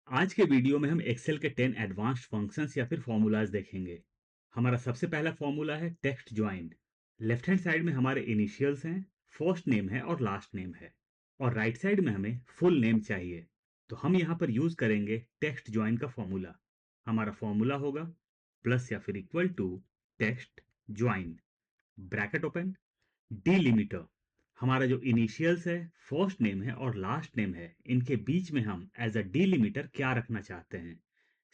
आज के वीडियो में हम एक्सेल के 10 एडवांस्ड फंक्शंस या फिर फॉर्मूलाज देखेंगे। हमारा सबसे पहला फॉर्मूला है text join. Left hand side में हमारे इनिशियल्स हैं, फर्स्ट नेम है और लास्ट नेम है, और राइट साइड में हमें फुल नेम चाहिए। तो हम यहाँ पर यूज करेंगे टेक्स्ट ज्वाइन का फॉर्मूला। हमारा फॉर्मूला होगा प्लस या फिर equal to text join, bracket open, delimiter. हमारा जो इनिशियल्स है, फर्स्ट नेम है और लास्ट नेम है, इनके बीच में हम एज अ डिलिमिटर क्या रखना चाहते हैं?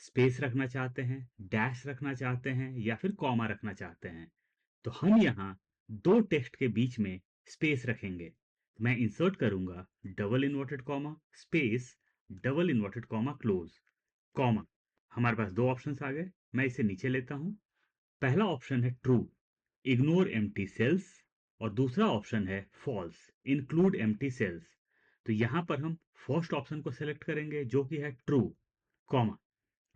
स्पेस रखना चाहते हैं, डैश रखना चाहते हैं या फिर कॉमा रखना चाहते हैं? तो हम यहाँ दो टेक्स्ट के बीच में स्पेस रखेंगे। मैं इंसर्ट करूंगा double inverted comma space, double inverted comma close, comma. हमारे पास दो ऑप्शंस आ गए, मैं इसे नीचे लेता हूं। पहला ऑप्शन है ट्रू, इग्नोर एम्प्टी सेल्स, और दूसरा ऑप्शन है फॉल्स, इंक्लूड एम्प्टी सेल्स। तो यहां पर हम फर्स्ट ऑप्शन को सेलेक्ट करेंगे जो कि है true, comma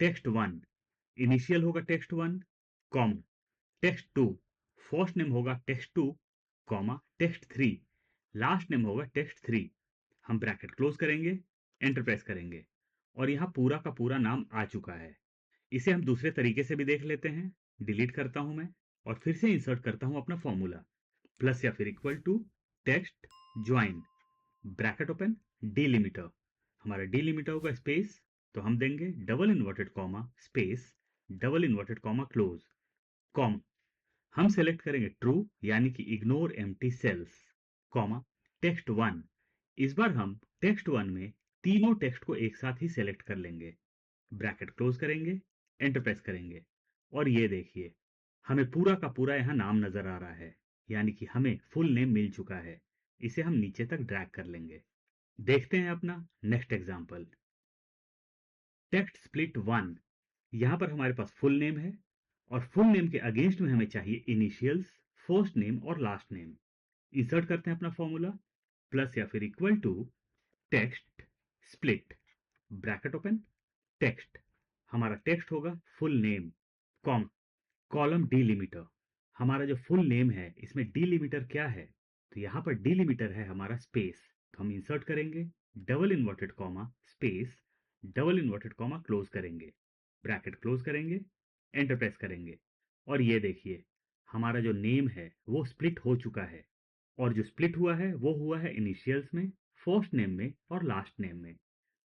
text one, initial होगा text one, comma text two, first name होगा text two, comma text three, last name होगा टेक्स्ट थ्री। हम ब्रैकेट क्लोज करेंगे, एंटर प्रेस करेंगे, और यहाँ पूरा का पूरा नाम आ चुका है। इसे हम दूसरे तरीके से भी देख लेते हैं। डिलीट करता हूं मैं और फिर से इंसर्ट करता हूं अपना फॉर्मूला, प्लस या फिर equal to text join, bracket open, delimiter. हमारा डिलिमिटर होगा स्पेस, तो हम देंगे double inverted comma space, double inverted comma close, comma. हम सेलेक्ट करेंगे ट्रू यानी कि ignore empty cells, comma text one. इस बार हम टेक्स्ट वन में तीनों टेक्स्ट को एक साथ ही सेलेक्ट कर लेंगे, ब्रैकेट क्लोज करेंगे, एंटर प्रेस करेंगे, और ये देखिए हमें पूरा का पूरा यहाँ नाम नजर आ रहा है, यानी कि हमें फुल नेम मिल चुका है। इसे हम नीचे तक ड्रैग कर लेंगे। देखते हैं अपना next example, text split one. यहां पर हमारे पास फुल नेम है, और फुल नेम के अगेंस्ट में हमें चाहिए इनिशियल्स, फर्स्ट नेम और लास्ट नेम। इंसर्ट करते हैं अपना फॉर्मूला, प्लस या फिर equal to text split, bracket open, text. हमारा टेक्स्ट होगा full name, comma, column delimiter. हमारा जो फुल नेम है इसमें डिलिमिटर क्या है? तो यहाँ पर डिलिमिटर है हमारा स्पेस। तो हम इंसर्ट करेंगे double inverted comma space, double inverted comma close करेंगे, ब्रैकेट क्लोज करेंगे, एंटर प्रेस करेंगे, और ये देखिए हमारा जो नेम है वो स्प्लिट हो चुका है। और जो स्प्लिट हुआ है वो हुआ है इनिशियल्स में, फर्स्ट नेम में और लास्ट नेम में।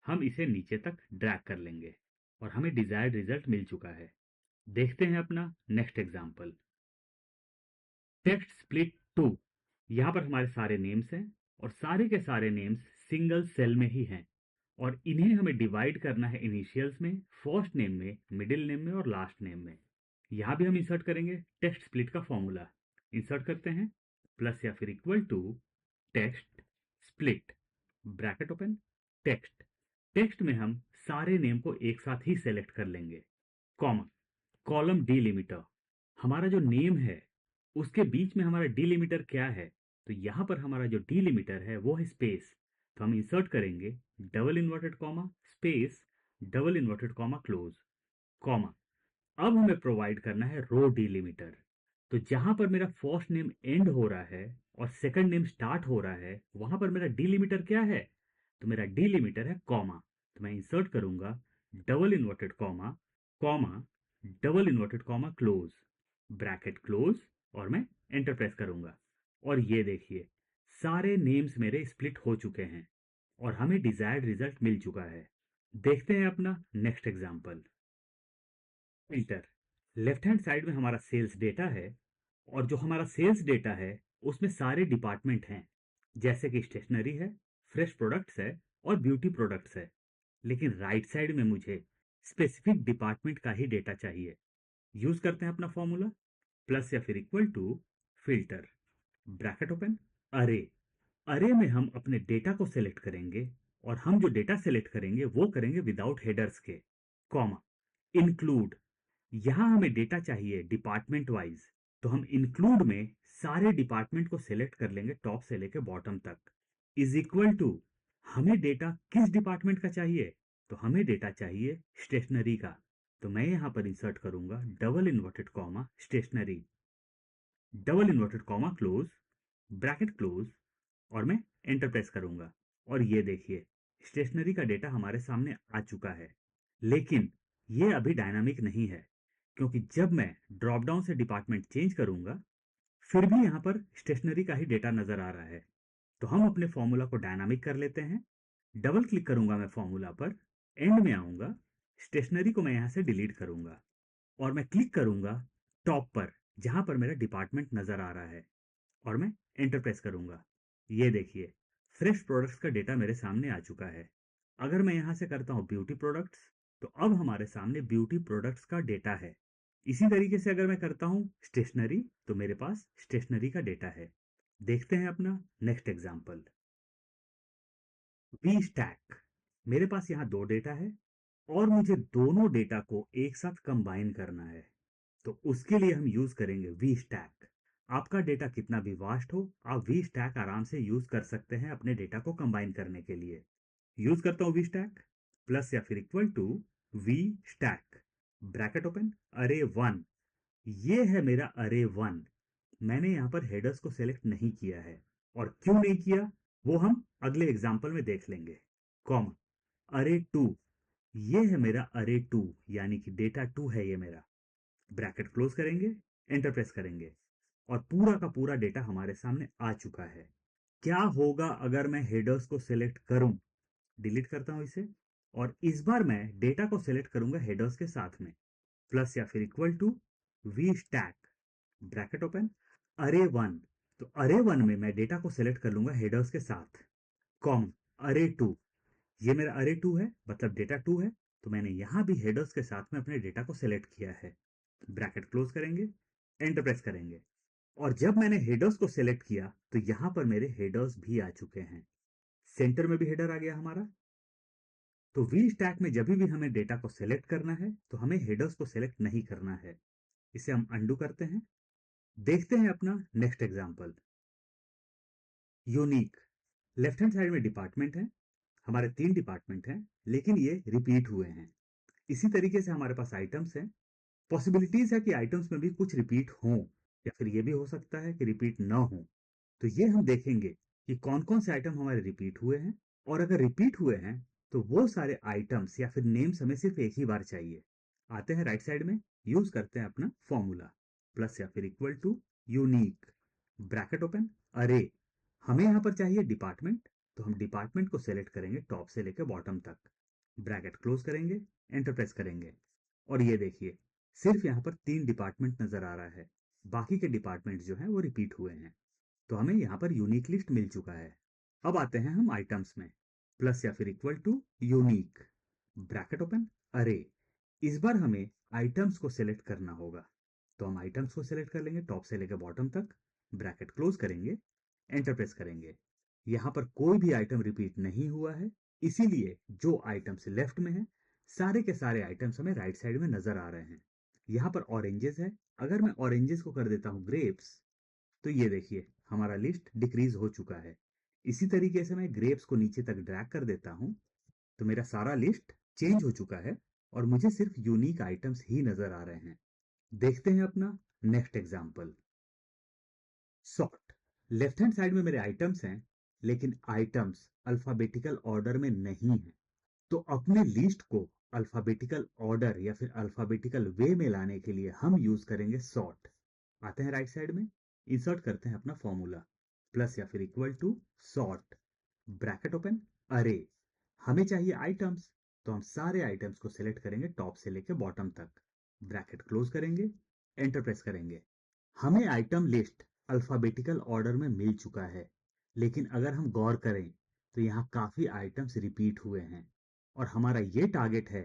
हम इसे नीचे तक ड्रैग कर लेंगे और हमें डिजायर्ड रिजल्ट मिल चुका है। देखते हैं अपना next example, text split two. यहां पर हमारे सारे नेम्स हैं, और सारे के सारे नेम्स सिंगल सेल में ही हैं, और इन्हें हमें डिवाइड करना है इनिशियल्स में, फर्स्ट नेम में, मिडिल नेम में और लास्ट नेम में। यहां भी हम इंसर्ट करेंगे टेक्स्ट स्प्लिट का फॉर्मूला। इंसर्ट करते हैं प्लस या फिर equal to text split, bracket open, text. Text में हम सारे नेम को एक साथ ही सेलेक्ट कर लेंगे, कॉमा, कॉलम डिलिमिटर। हमारा जो नेम है उसके बीच में हमारा डिलिमिटर क्या है? तो यहां पर हमारा जो डिलिमिटर है वो है स्पेस। तो हम इंसर्ट करेंगे double inverted comma space, double inverted comma close, comma. अब हमें प्रोवाइड करना है रो डिलिमिटर। तो जहां पर मेरा फर्स्ट नेम एंड हो रहा है और सेकंड नेम स्टार्ट हो रहा है, वहां पर मेरा डिलिमिटर क्या है? तो मेरा डिलिमिटर है कॉमा। तो मैं इंसर्ट करूंगा double inverted comma, comma, double inverted comma close, bracket close, और मैं एंटर प्रेस करूंगा, और ये देखिए सारे नेम्स मेरे स्प्लिट हो चुके हैं और हमें डिजायर्ड रिजल्ट मिल चुका है। देखते हैं अपना next example, filter. Left hand side में हमारा सेल्स डेटा है, और जो हमारा सेल्स डेटा है उसमें सारे डिपार्टमेंट हैं, जैसे कि स्टेशनरी है, फ्रेश प्रोडक्ट्स है और ब्यूटी प्रोडक्ट्स है। लेकिन राइट साइड में मुझे स्पेसिफिक डिपार्टमेंट का ही डेटा चाहिए। यूज करते हैं अपना फॉर्मूला, प्लस या फिर equal to filter, bracket open, array. Array में हम अपने डेटा को सेलेक्ट करेंगे, और हम जो डेटा सेलेक्ट करेंगे वो करेंगे विदाउट हेडर्स के, कॉमा, इंक्लूड। यहां हमें डेटा चाहिए डिपार्टमेंट वाइज, तो हम इंक्लूड में सारे डिपार्टमेंट को सेलेक्ट कर लेंगे टॉप से लेकर बॉटम तक, इज इक्वल टू हमें डेटा किस डिपार्टमेंट का चाहिए? तो हमें डेटा चाहिए स्टेशनरी का। तो मैं यहां पर इंसर्ट करूंगा double inverted comma stationery, double inverted comma close, bracket close, और मैं एंटर प्रेस करूंगा, और ये देखिए स्टेशनरी का डेटा हमारे सामने आ चुका है, लेकिन ये अभी डायनामिक नहीं है, क्योंकि जब मैं ड्रॉप डाउन से डिपार्टमेंट चेंज करूंगा, फिर भी यहाँ पर स्टेशनरी का ही डेटा नजर आ रहा है। तो हम अपने फॉर्मूला को डायनामिक कर लेते हैं। डबल क्लिक करूंगा मैं फॉर्मूला पर, एंड में आऊंगा, स्टेशनरी को मैं यहाँ से डिलीट करूंगा और मैं क्लिक करूंगा टॉप पर, जहां पर मेरा डिपार्टमेंट नजर आ रहा है, और मैं एंटर प्रेस करूंगा। ये देखिए, फ्रेश प्रोडक्ट्स का डेटा मेरे सामने आ चुका है। अगर मैं यहां से करता हूं ब्यूटी प्रोडक्ट्स, तो अब हमारे सामने ब्यूटी प्रोडक्ट्स का डेटा है। इसी तरीके से अगर मैं करता हूं स्टेशनरी, तो मेरे पास स्टेशनरी का डेटा है। देखते हैं अपना नेक्स्ट एग्जांपल, वी स्टैक। मेरे पास यहाँ दो डेटा है और मुझे दोनों डेटा को एक साथ कंबाइन करना है। तो उसके लिए हम यूज करेंगे वी स्टैक। आपका डेटा कितना भी वास्ट हो, आप वी स्टैक आराम से यूज कर सकते हैं अपने डेटा को कंबाइन करने के लिए। यूज करता हूं वी स्टैक, प्लस या फिर equal to V stack, bracket open, array one. ये है मेरा अरे वन। मैंने यहाँ पर हेडर्स को सेलेक्ट नहीं किया है, और क्यों नहीं किया वो हम अगले एग्जाम्पल में देख लेंगे। कॉमा, अरे टू, ये है मेरा अरे टू, यानी कि डेटा टू है ये मेरा। ब्रैकेट क्लोज करेंगे, एंटर प्रेस करेंगे, और पूरा का पूरा डेटा हमारे सामने आ चुका है। क्या होगा अगर मैं हेडर्स को सिलेक्ट करूं? डिलीट करता हूं इसे, और इस बार मैं डेटा को सिलेक्ट करूंगा हेडर्स के साथ में, प्लस या फिर equal to V stack, bracket open, array one. तो अरे वन में मैं डेटा को सिलेक्ट कर लूंगा हेडर्स के साथ, कॉम, अरे टू। ये मेरा अरे टू है, मतलब डेटा टू है, तो मैंने यहां भी हेडर्स के साथ में अपने डेटा को सिलेक्ट किया है। ब्रैकेट क्लोज करेंगे, एंटर प्रेस करेंगे, और जब मैंने हेडर्स को सिलेक्ट किया तो यहां पर मेरे हेडर्स भी आ चुके हैं। सेंटर में भी हेडर आ गया हमारा। तो वी स्टैक में जब भी हमें डेटा को सिलेक्ट करना है, तो हमें हेडर्स को सिलेक्ट नहीं करना है। इसे हम अंडू करते हैं। देखते हैं अपना next example, unique. Left hand side में डिपार्टमेंट है, हमारे तीन डिपार्टमेंट हैं, लेकिन ये रिपीट हुए हैं। इसी तरीके से हमारे पास आइटम्स हैं। पॉसिबिलिटीज है कि आइटम्स में भी कुछ रिपीट हों, या फिर ये भी हो सकता है कि रिपीट ना हो। तो ये हम देखेंगे कि कौन कौन से आइटम हमारे रिपीट हुए हैं, और अगर रिपीट हुए हैं तो वो सारे आइटम्स या फिर नेम्स हमें सिर्फ एक ही बार चाहिए। आते हैं राइट साइड में, यूज करते हैं अपना फॉर्मूला, प्लस या फिर equal to unique, bracket open, array. हमें यहां पर चाहिए डिपार्टमेंट, तो हम डिपार्टमेंट को सेलेक्ट करेंगे टॉप से लेकर बॉटम तक। ब्रैकेट क्लोज करेंगे, एंटर प्रेस करेंगे, और ये देखिए, सिर्फ यहाँ पर तीन डिपार्टमेंट नजर आ रहा है। बाकी के डिपार्टमेंट जो हैं वो रिपीट हुए हैं। तो हमें यहाँ पर यूनिक लिस्ट मिल चुका है। अब आते हैं हम आइटम्स में, प्लस या फिर equal to unique, bracket open, array. इस बार हमें आइटम्स को सिलेक्ट करना होगा, तो हम आइटम्स को सिलेक्ट कर लेंगे टॉप से लेकर बॉटम तक। ब्रैकेट क्लोज करेंगे, एंटर प्रेस करेंगे। यहाँ पर कोई भी आइटम रिपीट नहीं हुआ है, इसीलिए जो आइटम्स लेफ्ट में है, सारे के सारे आइटम्स हमें राइट साइड में नजर आ रहे हैं। यहाँ पर ऑरेंजेस है, अगर मैं ऑरेंजेस को कर देता हूँ ग्रेप्स, तो ये देखिए हमारा लिस्ट डिक्रीज हो चुका है। इसी तरीके से मैं ग्रेप्स को नीचे तक ड्रैग कर देता हूं, तो मेरा सारा लिस्ट चेंज हो चुका है, और मुझे सिर्फ यूनिक आइटम्स ही नजर आ रहे हैं। देखते हैं अपना next example, sort. Left hand side में मेरे आइटम्स हैं, लेकिन आइटम्स अल्फाबेटिकल ऑर्डर में नहीं है। तो अपने लिस्ट को अल्फाबेटिकल ऑर्डर या फिर अल्फाबेटिकल वे में लाने के लिए हम यूज करेंगे सॉर्ट। आते हैं राइट साइड में, इंसर्ट करते हैं अपना फॉर्मूला, प्लस या फिर equal to sort, bracket open, array. हमें चाहिए आइटम्स, तो हम सारे आइटम्स को सिलेक्ट करेंगे टॉप से लेकर बॉटम तक। ब्रैकेट क्लोज करेंगे, एंटर प्रेस करेंगे। हमें आइटम लिस्ट अल्फाबेटिकल ऑर्डर में मिल चुका है, लेकिन अगर हम गौर करें तो यहाँ काफी आइटम्स रिपीट हुए हैं, और हमारा ये टारगेट है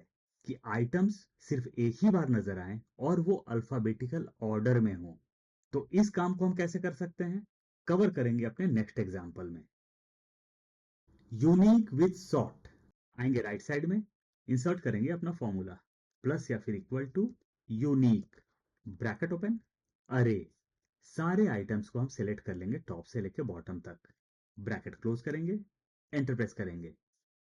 कि आइटम्स सिर्फ एक ही बार नजर आए और वो अल्फाबेटिकल ऑर्डर में हो। तो इस काम को हम कैसे कर सकते हैं, कवर करेंगे अपने नेक्स्ट एग्जांपल में। यूनिक विद सॉर्ट, आएंगे राइट साइड में, इंसर्ट करेंगे अपना फॉर्मूला, प्लस या फिर equal to unique, bracket open, array. सारे आइटम्स को हम सिलेक्ट कर लेंगे टॉप से लेकर बॉटम तक। ब्रैकेट क्लोज करेंगे, एंटर प्रेस करेंगे।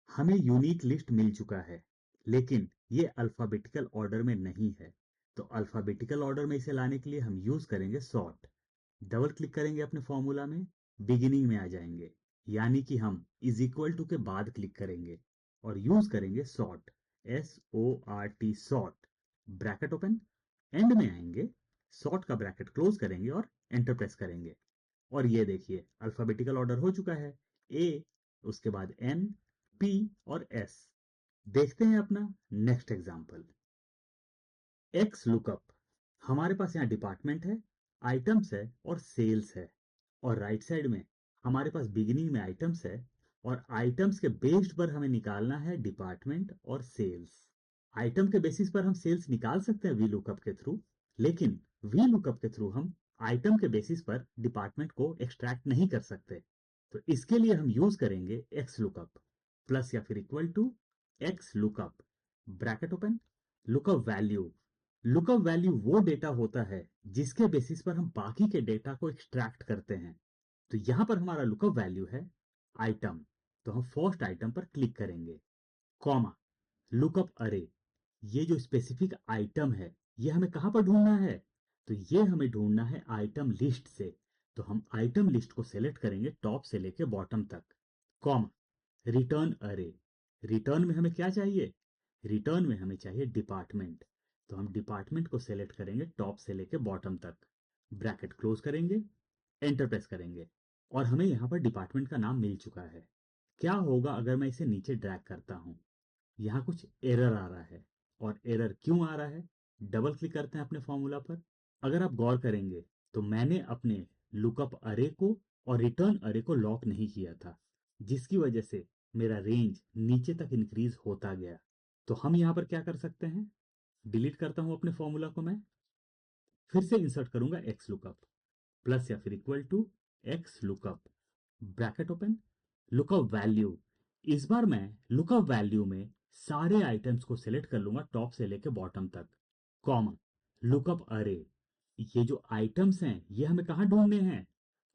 हमें यूनिक लिस्ट मिल चुका है, लेकिन ये अल्फाबेटिकल ऑर्डर में नहीं है। तो अल्फाबेटिकल ऑर्डर में इसे लाने के लिए हम यूज करेंगे सॉर्ट। डबल क्लिक करेंगे अपने फॉर्मूला में, बिगिनिंग में आ जाएंगे, यानी कि हम इज इक्वल टू के बाद क्लिक करेंगे और यूज करेंगे sort, SORT, sort, bracket open, and में आएंगे, सॉर्ट का ब्रैकेट क्लोज करेंगे और एंटर प्रेस करेंगे। और ये देखिए अल्फाबेटिकल ऑर्डर हो चुका है, ए, उसके बाद N, P और S। देखते हैं अपना नेक्स्ट एग्जाम्पल, एक्स लुकअप। हमारे पास यहाँ डिपार्टमेंट है, आइटम्स है और सेल्स है, और राइट साइड में हमारे पास बिगिनिंग में आइटम्स है, और आइटम्स के बेस्ड पर हमें निकालना है डिपार्टमेंट और सेल्स। आइटम के बेसिस पर हम सेल्स निकाल सकते हैं वी लुकअप के थ्रू, लेकिन वी लुकअप के थ्रू हम आइटम के बेसिस पर डिपार्टमेंट को एक्सट्रैक्ट नहीं कर सकते। तो इसके लिए हम यूज करेंगे एक्स लुकअप, प्लस या फिर equal to X lookup, bracket open, lookup value. Lookup value वो डेटा होता है जिसके बेसिस पर हम बाकी के डेटा को एक्सट्रैक्ट करते हैं। तो यहां पर हमारा लुकअप वैल्यू है आइटम, तो हम फर्स्ट आइटम पर क्लिक करेंगे, कॉमा, लुकअप अरे। ये जो स्पेसिफिक आइटम है ये हमें कहां पर ढूंढना है, तो ये हमें ढूंढना है आइटम लिस्ट से। तो हम आइटम लिस्ट को सेलेक्ट करेंगे टॉप से लेके बॉटम तक, कॉमा, रिटर्न अरे। रिटर्न में हमें क्या चाहिए, रिटर्न में हमें चाहिए डिपार्टमेंट। तो हम डिपार्टमेंट को सेलेक्ट करेंगे टॉप से लेके बॉटम तक, ब्रैकेट क्लोज करेंगे, एंटर प्रेस करेंगे, और हमें यहां पर डिपार्टमेंट का नाम मिल चुका है। क्या होगा अगर मैं इसे नीचे ड्रैग करता हूं, यहाँ कुछ एरर आ रहा है। और एरर क्यों आ रहा है, डबल क्लिक करते हैं अपने फॉर्मूला पर। अगर आप गौर करेंगे तो मैंने अपने लुकअप अरे को और रिटर्न अरे को लॉक नहीं किया था, जिसकी वजह से मेरा रेंज नीचे तक इंक्रीज होता गया। तो हम यहां पर क्या कर सकते हैं, डिलीट करता हूं अपने फॉर्मूला को मैं, फिर से इंसर्ट करूंगा एक्स लुकअप, प्लस या फिर equal to X lookup, bracket open, lookup value. इस बार मैं लुकअप वैल्यू में सारे आइटम्स को सिलेक्ट कर लूंगा टॉप से लेकर बॉटम तक, कॉमा, लुकअप अरे। ये जो आइटम्स हैं ये हमें कहाँ ढूंढने हैं,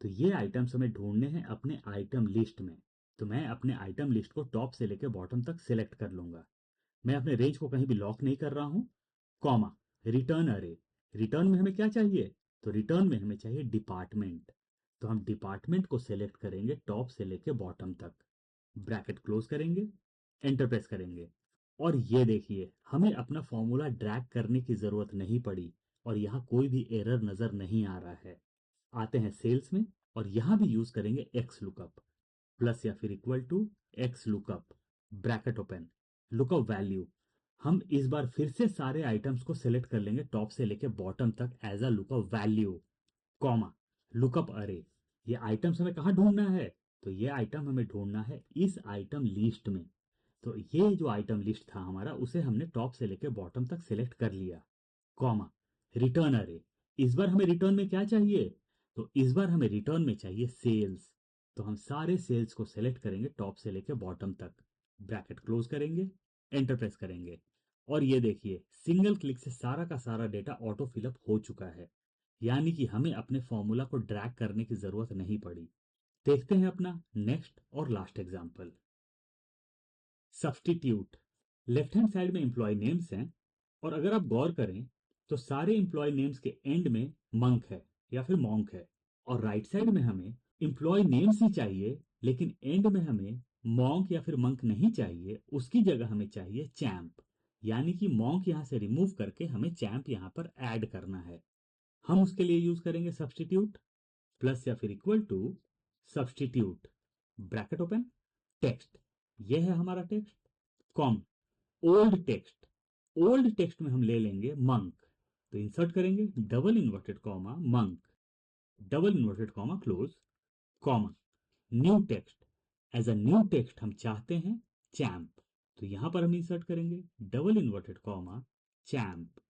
तो ये आइटम्स हमें ढूंढने हैं अपने आइटम लिस्ट में। तो मैं अपने आइटम लिस्ट को टॉप से लेकर बॉटम तक सिलेक्ट कर लूंगा। मैं अपने रेंज को कहीं भी लॉक नहीं कर रहा हूं, कॉमा, रिटर्न अरे। रिटर्न में हमें क्या चाहिए, तो रिटर्न में हमें चाहिए डिपार्टमेंट। तो हम डिपार्टमेंट को सेलेक्ट करेंगे टॉप से लेके बॉटम तक, ब्रैकेट क्लोज करेंगे, एंटर प्रेस करेंगे, और ये देखिए हमें अपना फॉर्मूला ड्रैग करने की जरूरत नहीं पड़ी, और यहाँ कोई भी एरर नजर नहीं आ रहा है। आते हैं सेल्स में, और यहां भी यूज करेंगे एक्स लुकअप, प्लस या फिर equal to X lookup, bracket open, lookup value. हम इस बार फिर से सारे आइटम्स को सेलेक्ट कर लेंगे टॉप से लेके बॉटम तक as a lookup value, comma, lookup array. ये आइटम्स हमें कहाँ ढूंढना है, तो ये आइटम हमें ढूंढना है इस आइटम लिस्ट में। तो ये जो आइटम लिस्ट था हमारा उसे हमने टॉप से लेके बॉटम तक सेलेक्ट कर लिया, कॉमा, रिटर्न अरे। इस बार हमें रिटर्न में क्या चाहिए, तो इस बार हमें रिटर्न में चाहिए सेल्स। तो हम सारे सेल्स को सेलेक्ट करेंगे टॉप से लेके बॉटम तक, ब्रैकेट क्लोज करेंगे, एंटर प्रेस करेंगे, और ये देखिए सिंगल क्लिक से सारा का सारा डेटा ऑटो फिलअप हो चुका है। यानी कि हमें अपने फॉर्मूला को ड्रैग करने की जरूरत नहीं पड़ी। देखते हैं अपना नेक्स्ट और last example, substitute. Left hand side में एम्प्लॉय नेम्स हैं, और अगर आप गौर करें तो सारे एम्प्लॉय नेम्स के एंड में मंक है या फिर मॉन्क है, और राइट साइड में हमें एम्प्लॉय नेम्स ही चाहिए, लेकिन एंड में हमें मॉन्क या फिर मंक नहीं चाहिए, उसकी जगह हमें चाहिए चैंप। यानी कि मॉन्क यहां से रिमूव करके हमें चैंप यहां पर ऐड करना है। हम उसके लिए यूज करेंगे सब्सटीट्यूट, प्लस या फिर equal to substitute, bracket open, text. ये है हमारा text, comma, old text. Old text में हम ले लेंगे मंक, तो इंसर्ट करेंगे double inverted comma monk, double inverted comma close, comma, new text. As a new text हम चाहते हैं चैंप, तो यहां पर हम इंसर्ट करेंगे double inverted comma champ,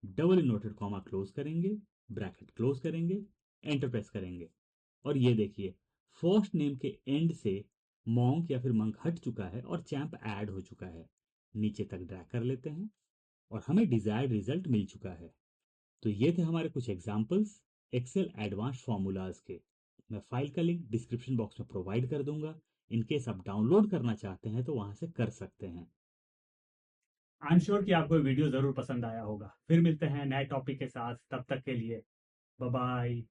double inverted comma close करेंगे, ब्रैकेट क्लोज करेंगे, एंटर प्रेस करेंगे, और ये देखिए फर्स्ट नेम के एंड से मॉन्क या फिर मंक हट चुका है और चैंप ऐड हो चुका है। नीचे तक ड्रैग कर लेते हैं और हमें डिजायर्ड रिजल्ट मिल चुका है। तो ये थे हमारे कुछ एग्जांपल्स एक्सेल एडवांस फॉर्मूलाज के। मैं फाइल का लिंक डिस्क्रिप्शन बॉक्स में प्रोवाइड कर दूंगा, इनकेस आप डाउनलोड करना चाहते हैं तो वहां से कर सकते हैं। आई एम श्योर कि आपको वीडियो जरूर पसंद आया होगा। फिर मिलते हैं नए टॉपिक के साथ, तब तक के लिए बाय बाय।